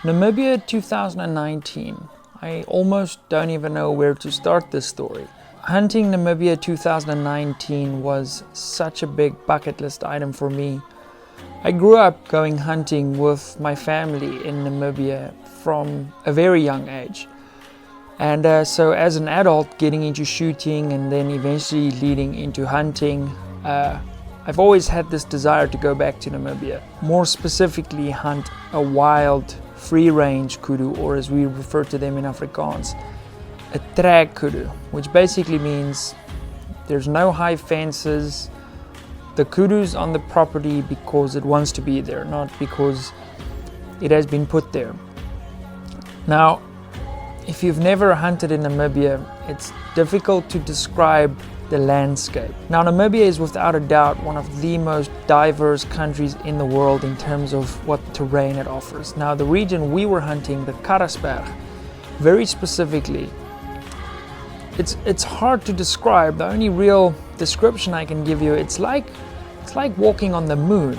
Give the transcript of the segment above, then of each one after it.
Namibia 2019. I almost don't even know where to start this story. Hunting Namibia 2019 was such a big bucket list item for me. I grew up going hunting with my family in Namibia from a very young age. And so as an adult, getting into shooting and then eventually leading into hunting, I've always had this desire to go back to Namibia. More specifically, hunt a wild, free-range kudu, or as we refer to them in Afrikaans, a trek kudu, which basically means there's no high fences. The kudu's on the property because it wants to be there, not because it has been put there. Now, if you've never hunted in Namibia, it's difficult to describe the landscape. Now, Namibia is without a doubt one of the most diverse countries in the world in terms of what terrain it offers. Now, the region we were hunting, the Karasberg, very specifically, it's hard to describe. The only real description I can give you, it's like walking on the moon.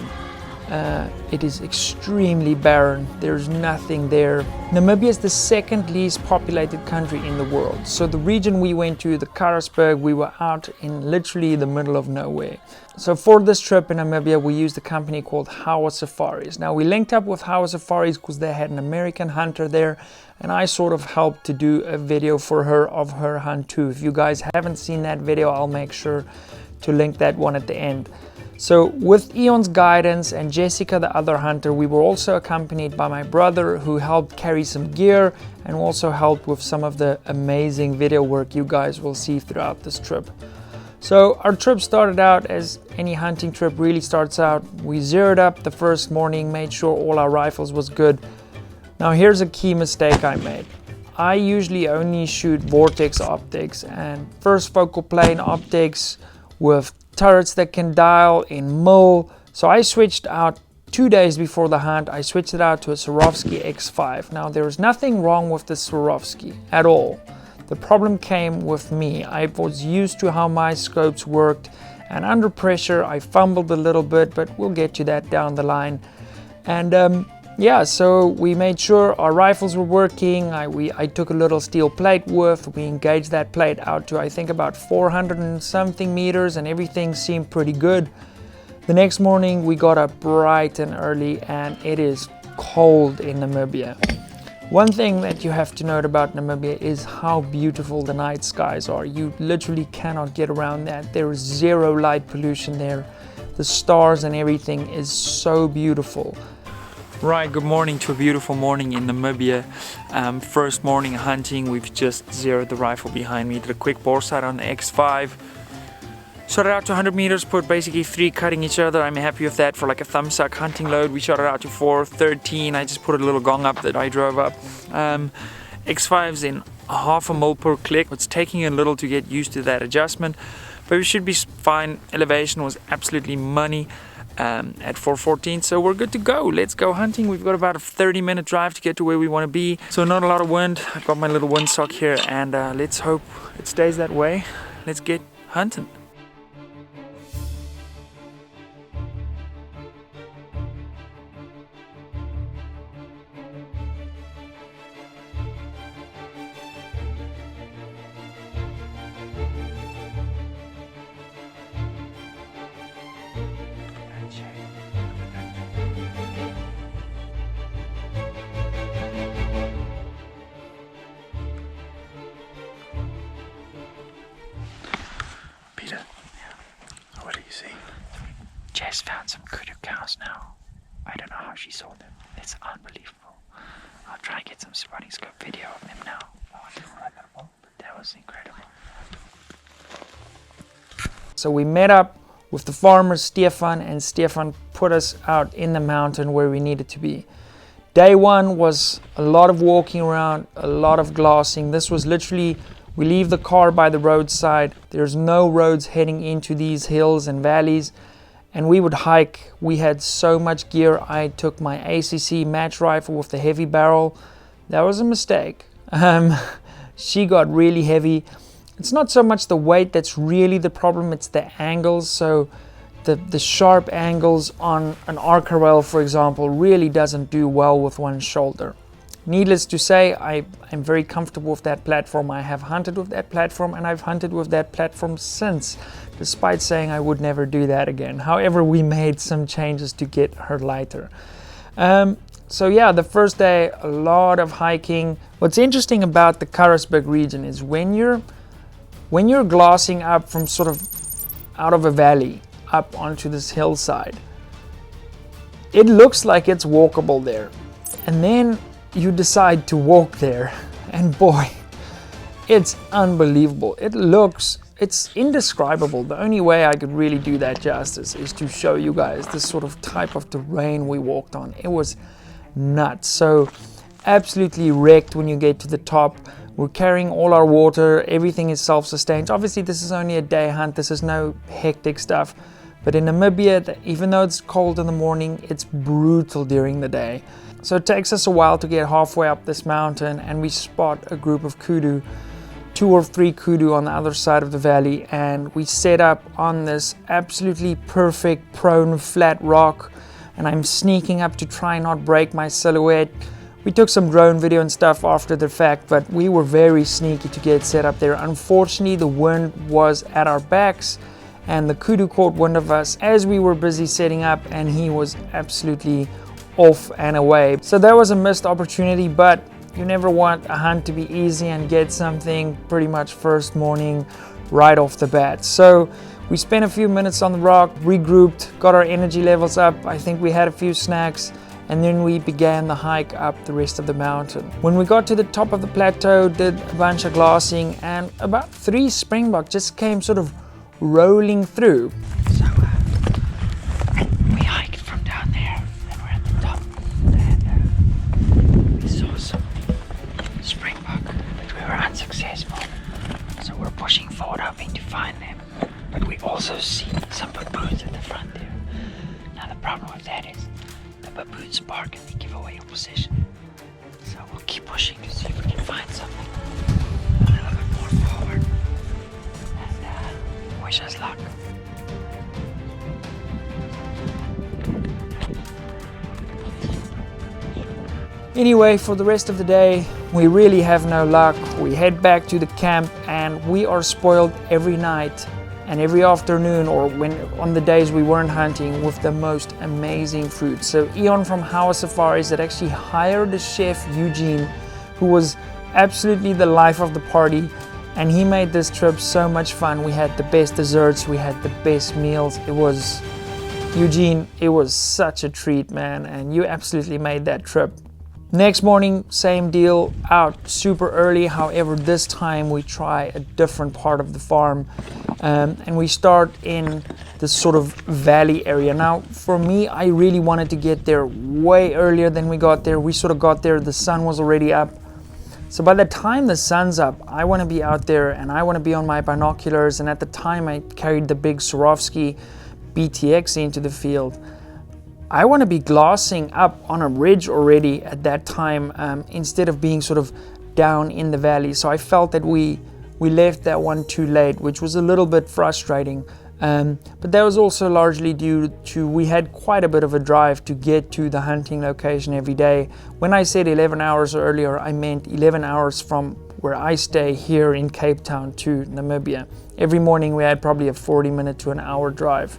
It is extremely barren. There's nothing there. Namibia is the second least populated country in the world. So the region we went to, the Karasberg, we were out in literally the middle of nowhere. So for this trip in Namibia, we used a company called Hawa Safaris. Now we linked up with Hawa Safaris because they had an American hunter there, and I sort of helped to do a video for her of her hunt too. If you guys haven't seen that video, I'll make sure to link that one at the end. So with Eon's guidance and Jessica, the other hunter, we were also accompanied by my brother, who helped carry some gear and also helped with some of the amazing video work you guys will see throughout this trip. So our trip started out as any hunting trip really starts out. We zeroed up the first morning, made sure all our rifles was good. Now here's a key mistake I made. I usually only shoot vortex optics and first focal plane optics with turrets that can dial in mil. So I switched out 2 days before the hunt. I switched it out to a Swarovski X5. Now there is nothing wrong with the Swarovski at all. The problem came with me. I was used to how my scopes worked, and under pressure I fumbled a little bit, but we'll get to that down the line. And yeah, so we made sure our rifles were working. I took a little steel plate width. We engaged that plate out to I think about 400 and something meters, and everything seemed pretty good. The next morning we got up bright and early, and it is cold in Namibia. One thing that you have to note about Namibia is how beautiful the night skies are. You literally cannot get around that. There is zero light pollution there. The stars and everything is so beautiful. Right, good morning to a beautiful morning in Namibia. First morning hunting, we've just zeroed the rifle behind me, did a quick bore sight on the X5. Shot it out to 100 meters, put basically 3 cutting each other. I'm happy with that for like a thumb suck hunting load. We shot it out to 413. I just put a little gong up that I drove up. X5's in 0.5 mil per click. It's taking a little to get used to that adjustment, but we should be fine. Elevation was absolutely money. At 414, so we're good to go. Let's go hunting. We've got about a 30-minute drive to get to where we want to be, so not a lot of wind. I've got my little windsock here, and let's hope it stays that way. Let's get hunting. Jess found some kudu cows now. I don't know how she saw them. It's unbelievable. I'll try and get some spotting scope video of them now. That was incredible. So we met up with the farmer Stefan, and Stefan put us out in the mountain where we needed to be. Day one was a lot of walking around, a lot of glassing. This was literally, we leave the car by the roadside. There's no roads heading into these hills and valleys. And we would hike. We had so much gear. I took my ACC match rifle with the heavy barrel. That was a mistake. She got really heavy. It's not so much the weight that's really the problem, it's the angles. So the sharp angles on an arc rail, for example, really doesn't do well with one shoulder. Needless to say, I'm very comfortable with that platform. I have hunted with that platform, and I've hunted with that platform since, despite saying I would never do that again. However, we made some changes to get her lighter. So yeah, the first day, a lot of hiking. What's interesting about the Riverbed region is when you're glassing up from sort of out of a valley up onto this hillside, it looks like it's walkable there. And then you decide to walk there, and boy, it's unbelievable. It's indescribable. The only way I could really do that justice is to show you guys this sort of type of terrain we walked on. It was nuts. So absolutely wrecked when you get to the top. We're carrying all our water, everything is self-sustained. Obviously this is only a day hunt, this is no hectic stuff. But in Namibia, even though it's cold in the morning, it's brutal during the day. So it takes us a while to get halfway up this mountain, and we spot a group of kudu, 2 or 3 kudu on the other side of the valley, and we set up on this absolutely perfect prone flat rock, and I'm sneaking up to try not break my silhouette. We took some drone video and stuff after the fact, but we were very sneaky to get set up there. Unfortunately, the wind was at our backs, and the kudu caught wind of us as we were busy setting up, and he was absolutely off and away. So that was a missed opportunity, but you never want a hunt to be easy and get something pretty much first morning right off the bat. So we spent a few minutes on the rock, regrouped, got our energy levels up. I think we had a few snacks, and then we began the hike up the rest of the mountain. When we got to the top of the plateau, did a bunch of glassing, and about 3 Springbok just came sort of rolling through. So we hiked from down there, and we're at the top, and we saw some Springbok, but we were unsuccessful. So we're pushing forward, hoping to find them. But we also see some baboons at the front there. Now the problem with that is the baboons bark and they give away your position. So we'll keep pushing to see if we can find something a little bit more forward. And wish us luck. Anyway, for the rest of the day, we really have no luck. We head back to the camp, and we are spoiled every night and every afternoon, or when on the days we weren't hunting, with the most amazing food. So Eon from Hawa Safaris had actually hired a chef, Eugene, who was absolutely the life of the party, and he made this trip so much fun. We had the best desserts, we had the best meals. It was, Eugene, it was such a treat, man, and you absolutely made that trip. Next morning, same deal, out super early. However, this time we try a different part of the farm, and we start in this sort of valley area. Now, for me, I really wanted to get there way earlier than we got there. We sort of got there, the sun was already up. So by the time the sun's up, I want to be out there and I want to be on my binoculars. And at the time, I carried the big Swarovski BTX into the field. I want to be glassing up on a ridge already at that time, instead of being sort of down in the valley. So I felt that we left that one too late, which was a little bit frustrating. But that was also largely due to we had quite a bit of a drive to get to the hunting location every day. When I said 11 hours earlier, I meant 11 hours from where I stay here in Cape Town to Namibia. Every morning we had probably a 40-minute to an hour drive.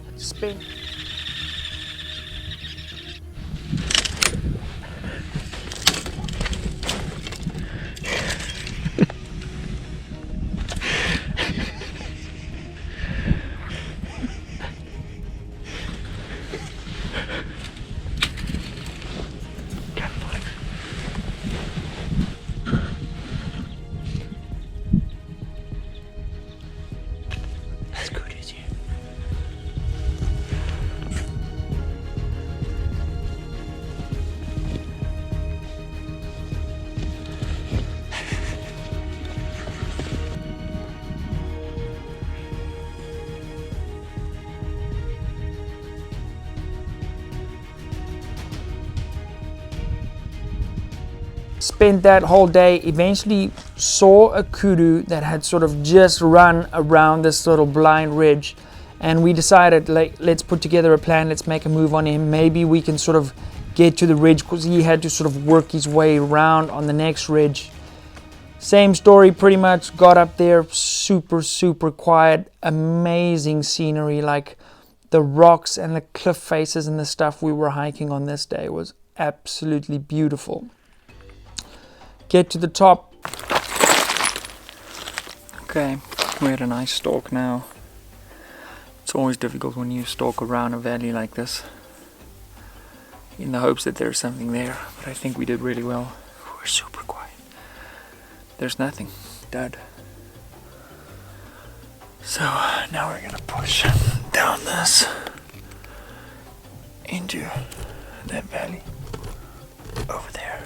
Spent that whole day, eventually saw a kudu that had sort of just run around this little blind ridge, and we decided, like, let's put together a plan, let's make a move on him. Maybe we can sort of get to the ridge because he had to sort of work his way around on the next ridge. Same story pretty much. Got up there, super quiet, amazing scenery. Like the rocks and the cliff faces and the stuff we were hiking on this day was absolutely beautiful. Get to the top. Okay, we're at a nice stalk now. It's always difficult when you stalk around a valley like this, in the hopes that there's something there, but I think we did really well. We're super quiet. There's nothing. Dead. So now we're gonna push down this into that valley over there,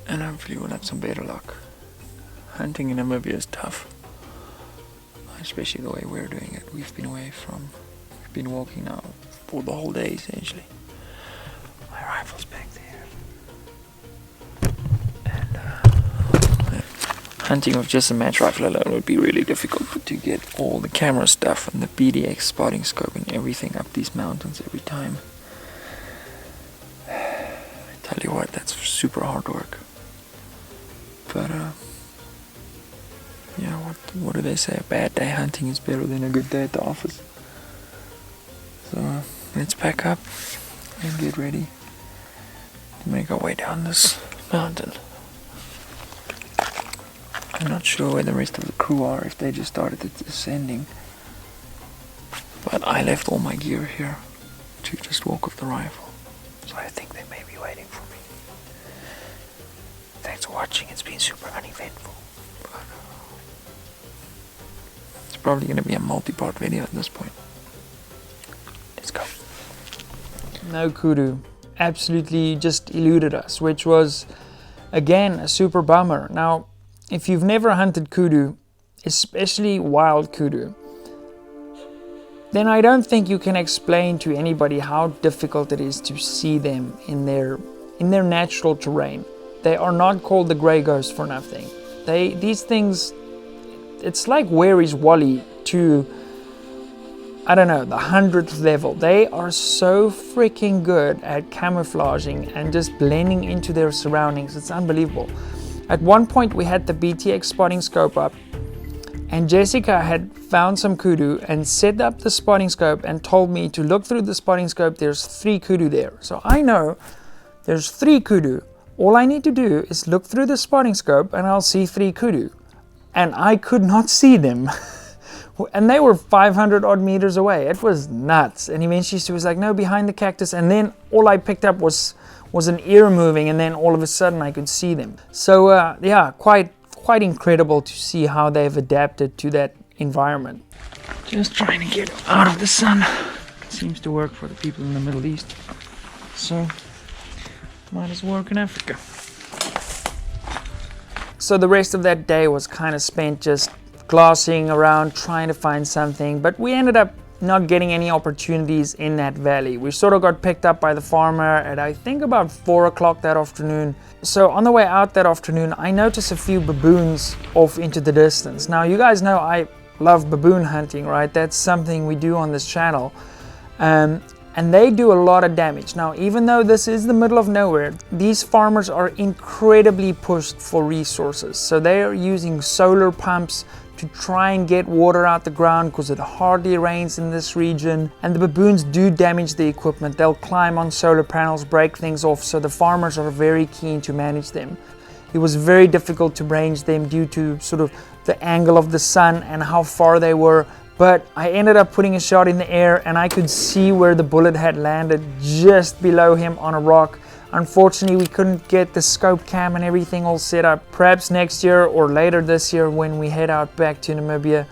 and hopefully we'll have some better luck. Hunting in Namibia is tough, especially the way we're doing it. We've been walking now for the whole day essentially. My rifle's back there. And hunting with just a match rifle alone would be really difficult, but to get all the camera stuff and the PDX spotting scope and everything up these mountains every time, I tell you what, that's super hard work. But yeah, what do they say? A bad day hunting is better than a good day at the office. So let's pack up and get ready to make our way down this mountain. I'm not sure where the rest of the crew are, if they just started descending. But I left all my gear here to just walk with the rifle. So I think they may be waiting for me. Thanks for watching. It's been super uneventful. But it's probably going to be a multi-part video at this point. Let's go. No kudu. Absolutely just eluded us, which was again a super bummer. Now, if you've never hunted kudu, especially wild kudu, then I don't think you can explain to anybody how difficult it is to see them in their natural terrain. They are not called the grey ghost for nothing. These things, it's like Where is Wally to, I don't know, the 100th level. They are so freaking good at camouflaging and just blending into their surroundings. It's unbelievable. At one point we had the BTX spotting scope up, and Jessica had found some kudu and set up the spotting scope and told me to look through the spotting scope. There's 3 kudu there. So I know there's 3 kudu. All I need to do is look through the spotting scope and I'll see 3 kudu. And I could not see them. And they were 500 odd meters away. It was nuts. And eventually she was like, no, behind the cactus. And then all I picked up was an ear moving, and then all of a sudden I could see them. So yeah, quite incredible to see how they've adapted to that environment. Just trying to get out of the sun. Seems to work for the people in the Middle East. So might as well work in Africa. So the rest of that day was kind of spent just glassing around, trying to find something, but we ended up not getting any opportunities in that valley. We sort of got picked up by the farmer at I think about 4 o'clock that afternoon. So on the way out that afternoon, I noticed a few baboons off into the distance. Now you guys know I love baboon hunting, right? That's something we do on this channel. And they do a lot of damage. Now, even though this is the middle of nowhere, these farmers are incredibly pushed for resources. So they are using solar pumps to try and get water out the ground because it hardly rains in this region. And the baboons do damage the equipment. They'll climb on solar panels, break things off. So the farmers are very keen to manage them. It was very difficult to range them due to sort of the angle of the sun and how far they were. But I ended up putting a shot in the air and I could see where the bullet had landed just below him on a rock. Unfortunately, we couldn't get the scope cam and everything all set up. Perhaps next year or later this year when we head out back to Namibia,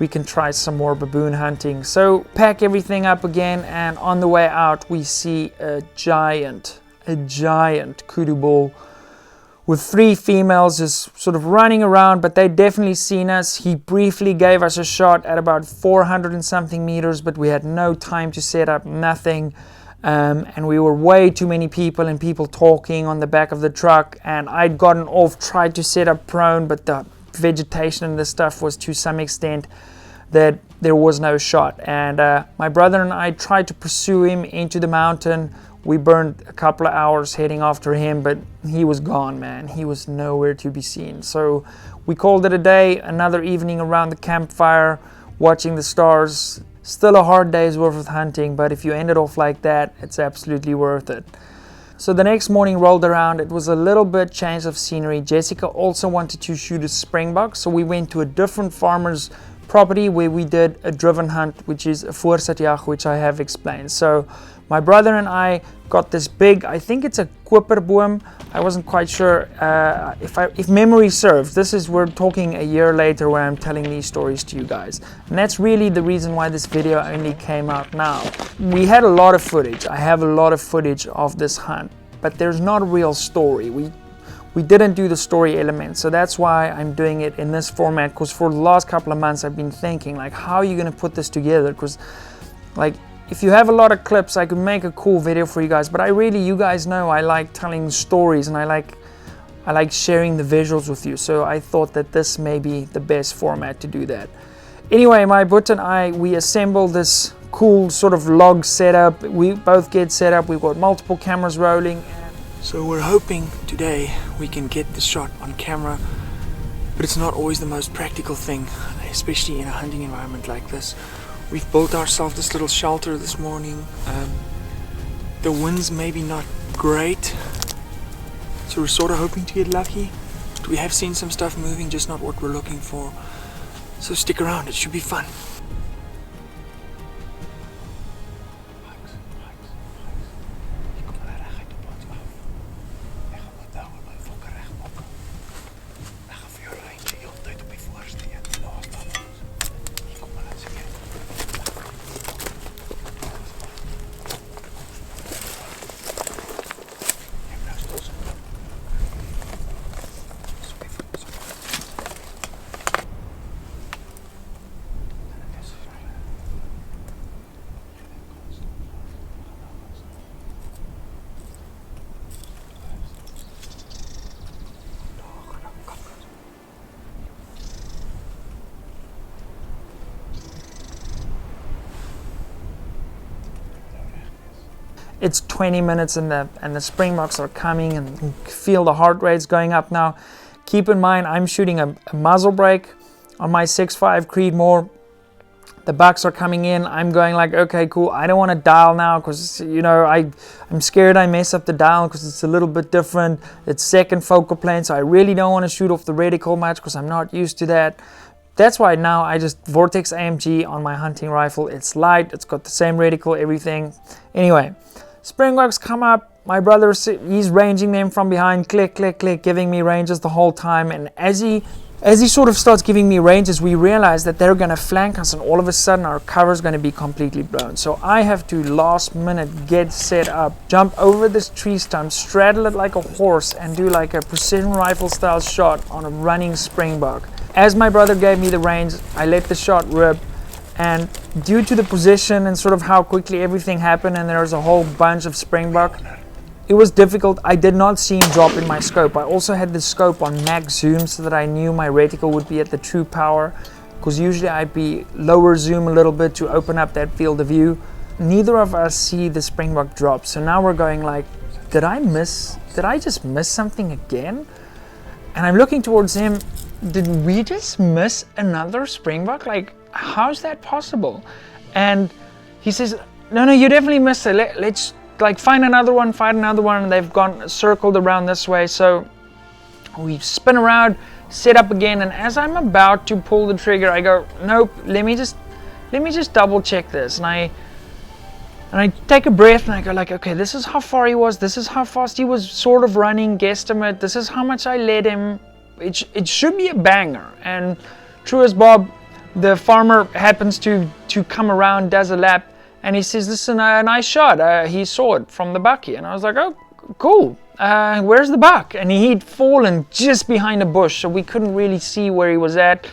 we can try some more baboon hunting. So pack everything up again, and on the way out we see a giant kudu bull with 3 females just sort of running around, but they definitely seen us. He briefly gave us a shot at about 400 and something meters, but we had no time to set up, nothing. And we were way too many people and people talking on the back of the truck, and I'd gotten off, tried to set up prone, but the vegetation and the stuff was to some extent that there was no shot. And my brother and I tried to pursue him into the mountain. We burned a couple of hours heading after him, but he was gone, man. He was nowhere to be seen. So we called it a day, another evening around the campfire, watching the stars. Still a hard day's worth of hunting, but if you end it off like that, it's absolutely worth it. So the next morning rolled around. It was a little bit change of scenery. Jessica also wanted to shoot a springbok, so we went to a different farmer's property where we did a driven hunt, which is a voorsatjag, which I have explained. So my brother and I got this big, I think it's a koperboom. I wasn't quite sure if memory serves. We're talking a year later where I'm telling these stories to you guys. And that's really the reason why this video only came out now. We had a lot of footage. I have a lot of footage of this hunt, but there's not a real story. We didn't do the story element, so that's why I'm doing it in this format, because for the last couple of months I've been thinking, like, how are you going to put this together? Because, like, if you have a lot of clips, I could make a cool video for you guys, but you guys know I like telling stories and I like sharing the visuals with you, so I thought that this may be the best format to do that. Anyway, my boot and I, we assembled this cool sort of log setup. We both get set up, we've got multiple cameras rolling. So we're hoping today we can get the shot on camera, but it's not always the most practical thing, especially in a hunting environment like this. We've built ourselves this little shelter this morning. The wind's maybe not great, so we're sort of hoping to get lucky. We have seen some stuff moving, just not what we're looking for. So stick around, it should be fun. It's 20 minutes and the springboks are coming, and you feel the heart rates going up now. Keep in mind, I'm shooting a muzzle brake on my 6.5 Creedmoor. The bucks are coming in. I'm going like, okay, cool. I don't want to dial now because, you know, I'm scared I mess up the dial because it's a little bit different. It's second focal plane, so I really don't want to shoot off the reticle much because I'm not used to that. That's why now I just Vortex AMG on my hunting rifle. It's light, it's got the same reticle, everything. Anyway, springboks come up. My brother, he's ranging them from behind, click, click, click, giving me ranges the whole time. And as he sort of starts giving me ranges, we realize that they're going to flank us, and all of a sudden our cover is going to be completely blown. So I have to last minute get set up, jump over this tree stump, straddle it like a horse, and do like a precision rifle style shot on a running springbok. As my brother gave me the range, I let the shot rip. And due to the position and sort of how quickly everything happened, and there was a whole bunch of springbok, it was difficult. I did not see him drop in my scope. I also had the scope on max zoom so that I knew my reticle would be at the true power, because usually I'd be lower zoom a little bit to open up that field of view. Neither of us see the springbok drop. So now we're going like, did I just miss something again? And I'm looking towards him. Did we just miss another springbok? Like, how's that possible? And he says, no, you definitely missed it. Let's like find another one. And they've gone circled around this way. So we spin around, set up again, and as I'm about to pull the trigger, I go, nope, let me just double check this. And I take a breath and I go like, okay, this is how far he was, this is how fast he was sort of running, guesstimate, this is how much I led him. It should be a banger. And true as Bob, the farmer happens to come around, does a lap, and he says, this is a nice shot. He saw it from the bucky. And I was like, oh, cool. Where's the buck? And he'd fallen just behind a bush, so we couldn't really see where he was at.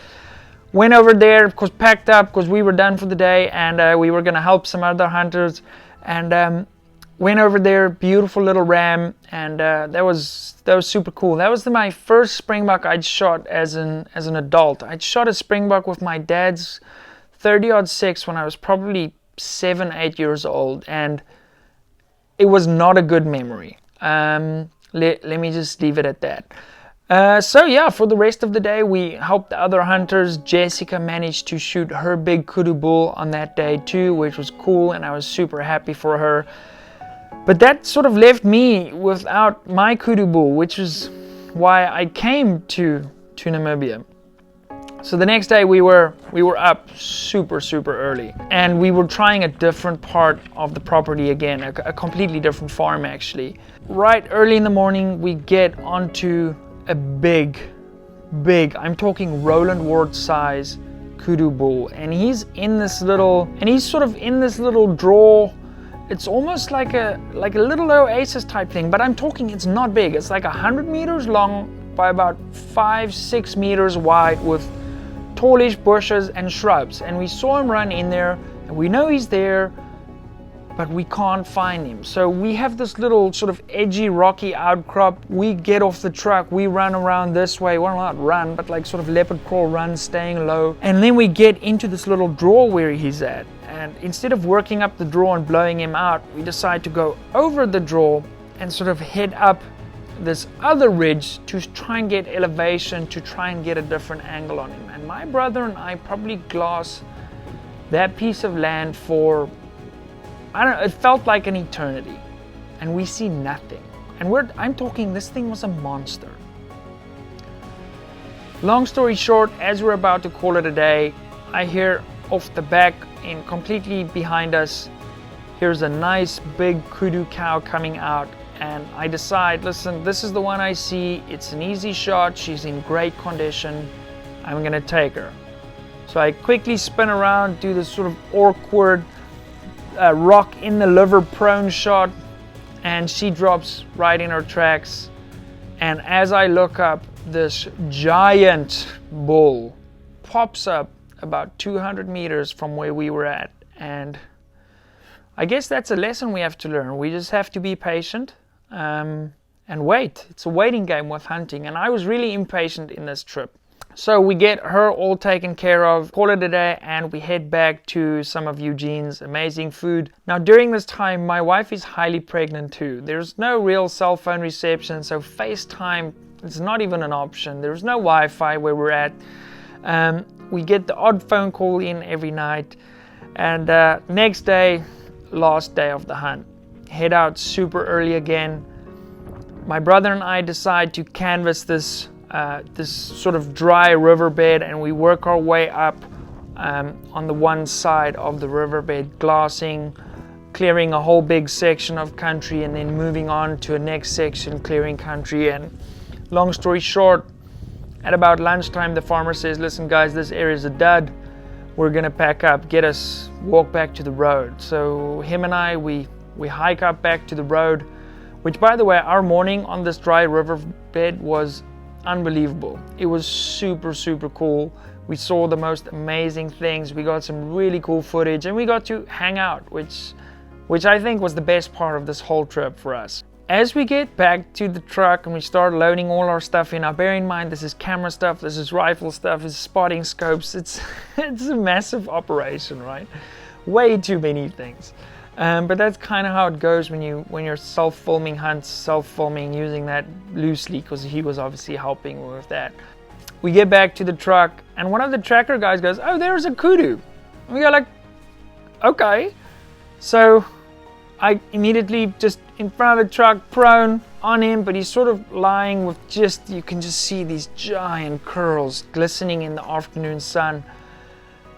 Went over there, of course, packed up because we were done for the day, and we were going to help some other hunters. And went over there, beautiful little ram, and that was super cool. That was my first springbok I'd shot as an adult. I'd shot a springbok with my dad's 30-06 when I was probably 7-8 years old, and it was not a good memory. Let me just leave it at that. So yeah, for the rest of the day, we helped the other hunters. Jessica managed to shoot her big kudu bull on that day too, which was cool, and I was super happy for her. But that sort of left me without my kudu bull, which is why I came to Namibia. So the next day we were up super early, and we were trying a different part of the property again, a completely different farm actually. Right early in the morning we get onto a big, I'm talking Roland Ward size kudu bull, and he's sort of in this little draw. It's almost like a little oasis type thing, but I'm talking it's not big. It's like 100 meters long by about 5-6 meters wide with tallish bushes and shrubs. And we saw him run in there, and we know he's there, but we can't find him. So we have this little sort of edgy rocky outcrop. We get off the truck, we run around this way. Well, not run, but like sort of leopard crawl run, staying low. And then we get into this little draw where he's at. And instead of working up the draw and blowing him out, we decide to go over the draw and sort of head up this other ridge to try and get elevation, to try and get a different angle on him. And my brother and I probably glass that piece of land for, I don't know, it felt like an eternity. And we see nothing. And I'm talking, this thing was a monster. Long story short, as we're about to call it a day, I hear off the back and completely behind us, here's a nice big kudu cow coming out, and I decide, listen, this is the one I see, it's an easy shot, she's in great condition, I'm gonna take her. So I quickly spin around, do this sort of awkward rock in the liver prone shot, and she drops right in her tracks. And as I look up, this giant bull pops up about 200 meters from where we were at. And I guess that's a lesson we have to learn. We just have to be patient and wait. It's a waiting game with hunting, and I was really impatient in this trip. So we get her all taken care of, call it a day, and we head back to some of Eugene's amazing food. Now during this time, my wife is highly pregnant too. There's no real cell phone reception, so FaceTime is not even an option. There's no Wi-Fi where we're at. We get the odd phone call in every night, and next day, last day of the hunt, head out super early again. My brother and I decide to canvas this sort of dry riverbed, and we work our way up on the one side of the riverbed, glassing, clearing a whole big section of country, and then moving on to a next section, clearing country. And long story short, at about lunchtime, the farmer says, listen guys, this area is a dud. We're gonna pack up, walk back to the road. So him and I, we hike up back to the road, which by the way, our morning on this dry riverbed was unbelievable. It was super cool. We saw the most amazing things. We got some really cool footage, and we got to hang out, which I think was the best part of this whole trip for us. As we get back to the truck and we start loading all our stuff in, now bear in mind this is camera stuff, this is rifle stuff, this is spotting scopes, it's a massive operation, right? Way too many things. But that's kind of how it goes when you're self-filming hunts, self-filming, using that loosely, because he was obviously helping with that. We get back to the truck, and one of the tracker guys goes, oh, there's a kudu. And we go like, okay. So I immediately just in front of the truck, prone on him, but he's sort of lying with you can just see these giant curls glistening in the afternoon sun.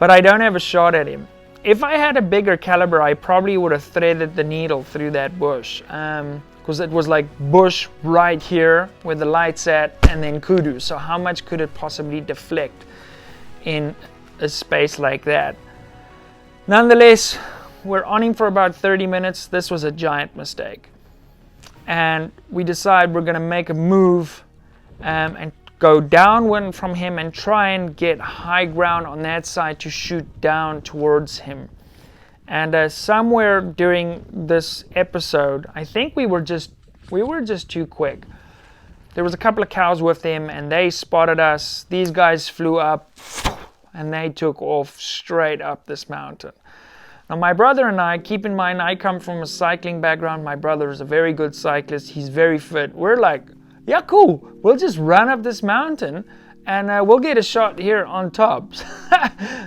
But I don't have a shot at him. If I had a bigger caliber, I probably would have threaded the needle through that bush, because it was like bush right here where the light's at, and then kudu. So how much could it possibly deflect in a space like that? Nonetheless, we're on him for about 30 minutes. This was a giant mistake. And we decide we're going to make a move and go downwind from him and try and get high ground on that side to shoot down towards him. And somewhere during this episode, I think we were just too quick. There was a couple of cows with him, and they spotted us. These guys flew up, and they took off straight up this mountain. Now my brother and I, keep in mind I come from a cycling background, my brother is a very good cyclist, he's very fit. We're like, yeah cool, we'll just run up this mountain and we'll get a shot here on top.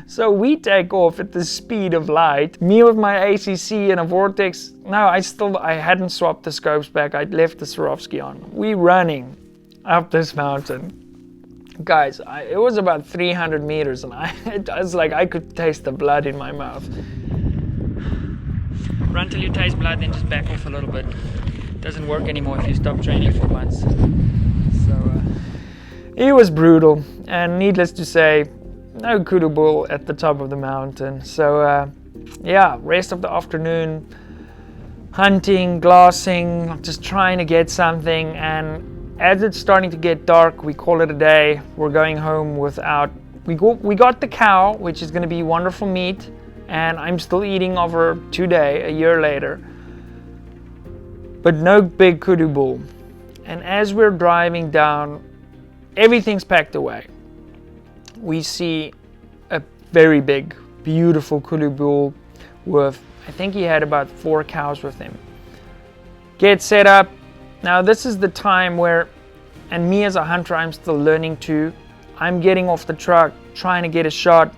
So we take off at the speed of light. Me with my ACC and a Vortex. No, I hadn't swapped the scopes back. I'd left the Swarovski on. We running up this mountain. Guys, it was about 300 meters and I was like, I could taste the blood in my mouth. Run till you taste blood, then just back off a little bit. It doesn't work anymore if you stop training for months. So it was brutal, and needless to say, no kudu bull at the top of the mountain. So yeah, rest of the afternoon hunting, glassing, just trying to get something, and as it's starting to get dark, we call it a day. We're going home without, we got the cow, which is going to be wonderful meat, and I'm still eating of her today, a year later, but no big kudu bull. And as we're driving down, everything's packed away. We see a very big, beautiful kudu bull with, I think he had about 4 cows with him. Get set up. Now this is the time where, and me as a hunter, I'm still learning too. I'm getting off the truck, trying to get a shot,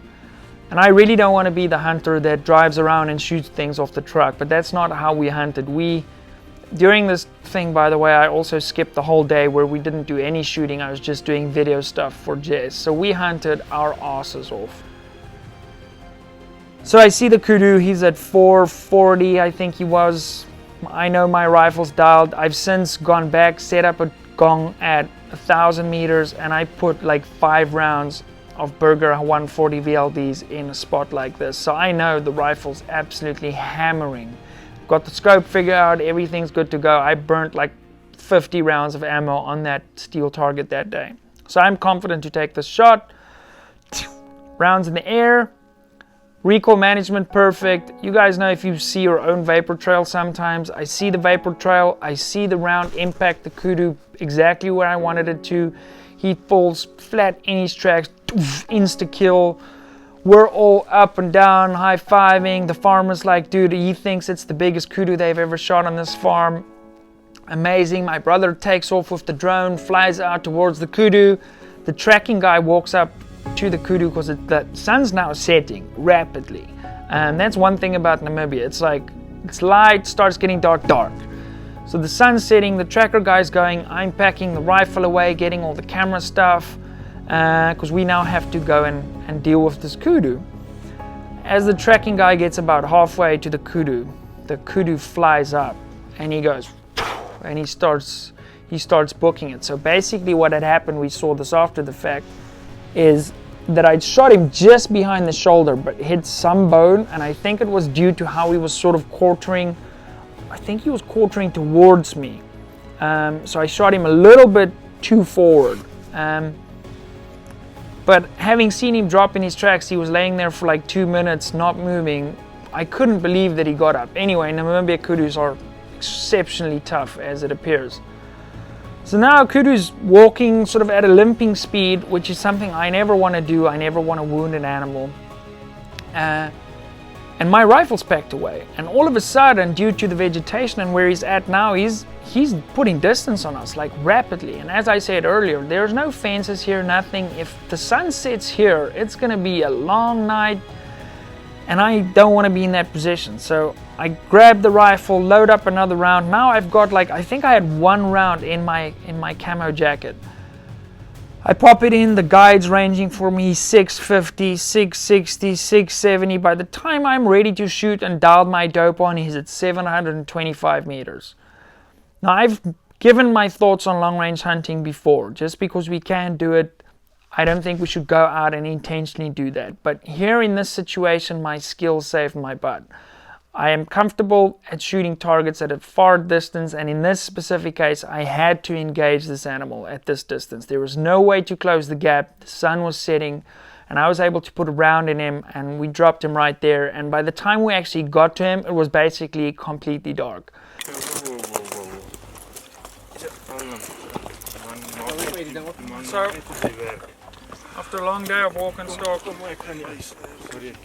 and I really don't want to be the hunter that drives around and shoots things off the truck, but that's not how we hunted. During this thing, by the way, I also skipped the whole day where we didn't do any shooting. I was just doing video stuff for Jess. So we hunted our asses off. So I see the kudu, he's at 440, I think he was. I know my rifle's dialed. I've since gone back, set up a gong at 1,000 meters, and I put like 5 rounds of Burger 140 VLDs in a spot like this. So I know the rifle's absolutely hammering. Got the scope figured out, everything's good to go. I burnt like 50 rounds of ammo on that steel target that day. So I'm confident to take this shot. Rounds in the air. Recoil management perfect. You guys know if you see your own vapor trail sometimes. I see the vapor trail. I see the round impact the kudu exactly where I wanted it to. He falls flat in his tracks. Insta kill. We're all up and down, high-fiving. The farmer's like, dude, he thinks it's the biggest kudu they've ever shot on this farm. Amazing. My brother takes off with the drone, flies out towards the kudu. The tracking guy walks up to the kudu because the sun's now setting rapidly. And that's one thing about Namibia. It's like, it's light, starts getting dark. So the sun's setting, the tracker guy's going, I'm packing the rifle away, getting all the camera stuff, because we now have to go and deal with this kudu. As the tracking guy gets about halfway to the kudu flies up and he goes, and he starts booking it. So basically what had happened, we saw this after the fact, is that I'd shot him just behind the shoulder but hit some bone, and I think it was due to how he was sort of quartering. I think he was quartering towards me, so I shot him a little bit too forward. But having seen him drop in his tracks, he was laying there for like 2 minutes not moving. I couldn't believe that he got up. Anyway, Namibia kudus are exceptionally tough, as it appears. So now kudu's walking sort of at a limping speed, which is something I never want to do. I never want to wound an animal. And my rifle's packed away. And all of a sudden, due to the vegetation and where he's at now, he's putting distance on us, like rapidly. And as I said earlier, there's no fences here, nothing. If the sun sets here, it's gonna be a long night, and I don't want to be in that position. So I grab the rifle, load up another round. Now I've got like, I think I had 1 round in my camo jacket. I pop it in, the guide's ranging for me 650, 660, 670. By the time I'm ready to shoot and dial my dope on, he's at 725 meters. Now I've given my thoughts on long range hunting before. Just because we can't do it, I don't think we should go out and intentionally do that. But here in this situation, my skills saved my butt. I am comfortable at shooting targets at a far distance, and in this specific case, I had to engage this animal at this distance. There was no way to close the gap. The sun was setting, and I was able to put a round in him, and we dropped him right there. And by the time we actually got to him, it was basically completely dark. So, after a long day of walk and stalk,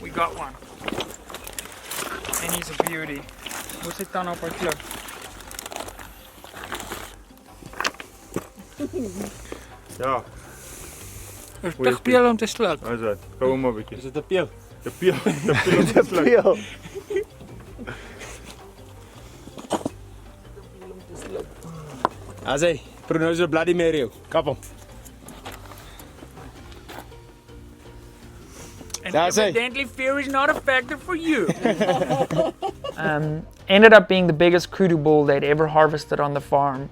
we got one. and he's a beauty. Moet sy tande op haar klip. Ja. Is te peel om te sluk. Is dit? Gou hom 'n bietjie. Is dit 'n peel? Te peel om te sluk. As hy, pronounce the bloody Mario. Kap hom. And That's it. evidently fear is not a factor for you. Ended up being the biggest kudu bull they'd ever harvested on the farm.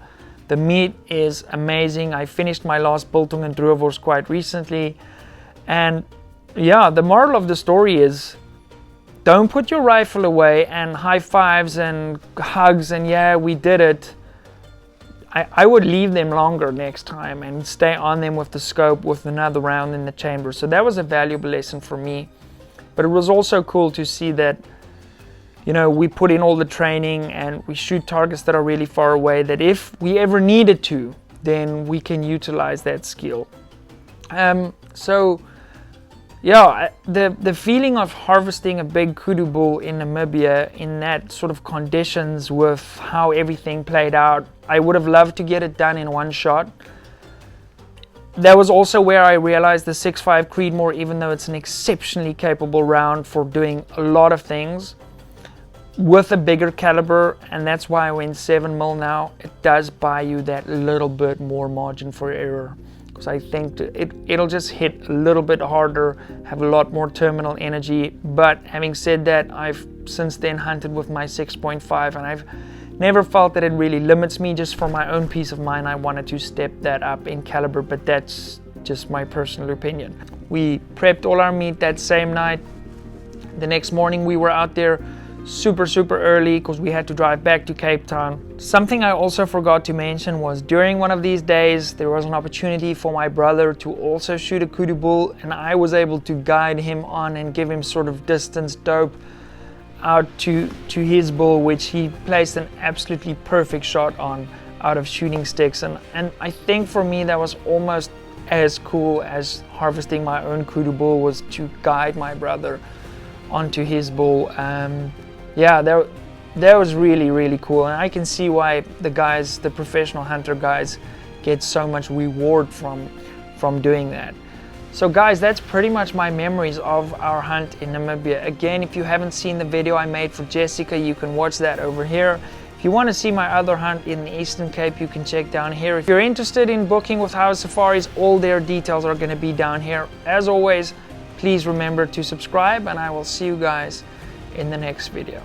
The meat is amazing. I finished my last biltong and droewors quite recently. And yeah, the moral of the story is don't put your rifle away and high fives and hugs and yeah, we did it. I would leave them longer next time and stay on them with the scope with another round in the chamber. So that was a valuable lesson for me. But it was also cool to see that, you know, we put in all the training and we shoot targets that are really far away, that if we ever needed to, then we can utilize that skill. So yeah, the feeling of harvesting a big kudu bull in Namibia in that sort of conditions with how everything played out, I would have loved to get it done in one shot. That was also where I realized the 6.5 Creedmoor, even though it's an exceptionally capable round for doing a lot of things, with a bigger caliber, and that's why I went 7mm now, it does buy you that little bit more margin for error. Because I think it'll just hit a little bit harder, have a lot more terminal energy. But having said that, I've since then hunted with my 6.5 and I've never felt that it really limits me. Just for my own peace of mind, I wanted to step that up in caliber, but that's just my personal opinion. We prepped all our meat that same night. The next morning we were out there super early because we had to drive back to Cape Town. Something I also forgot to mention was during one of these days there was an opportunity for my brother to also shoot a kudu bull, and I was able to guide him on and give him sort of distance dope out to his bull, which he placed an absolutely perfect shot on out of shooting sticks, and I think for me that was almost as cool as harvesting my own kudu bull, was to guide my brother onto his bull. Yeah, that was really cool, and I can see why the guys, the professional hunter guys, get so much reward from doing that. So guys, that's pretty much my memories of our hunt in Namibia. Again, if you haven't seen the video I made for Jessica, you can watch that over here. If you want to see my other hunt in the Eastern Cape, you can check down here. If you're interested in booking with House Safaris, all their details are going to be down here. As always, please remember to subscribe, and I will see you guys in the next video.